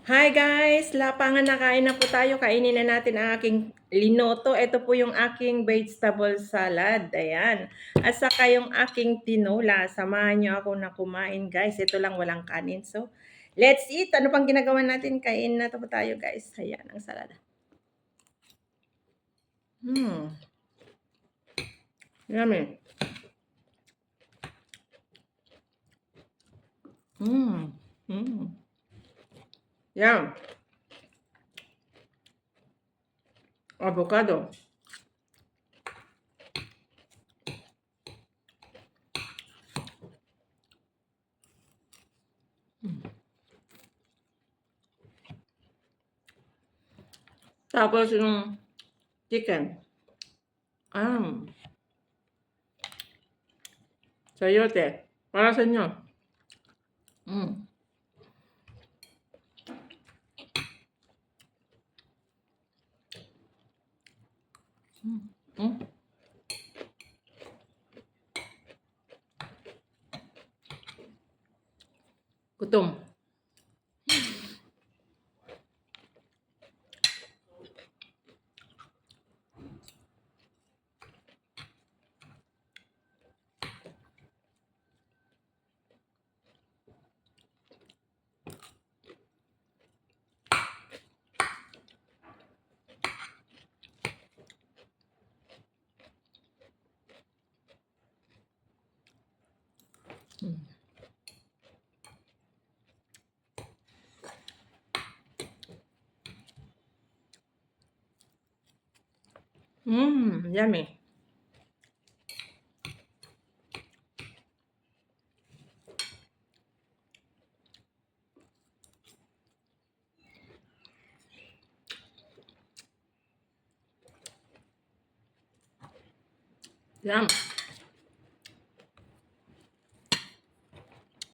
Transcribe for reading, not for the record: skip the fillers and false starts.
Hi guys! Lapangan na kain na po tayo. Kainin na natin ang aking linoto. Ito po yung aking vegetable salad. Ayan. At saka yung aking tinola. Samahan nyo ako na kumain guys. Ito lang walang kanin. So, let's eat. Ano pang ginagawa natin? Kain na po tayo guys. Ayan ang salad. Yummy. Yum. Avocado. Tapos yung chicken. Sayote. Para sa inyo. Gutom. Yummy. Yum.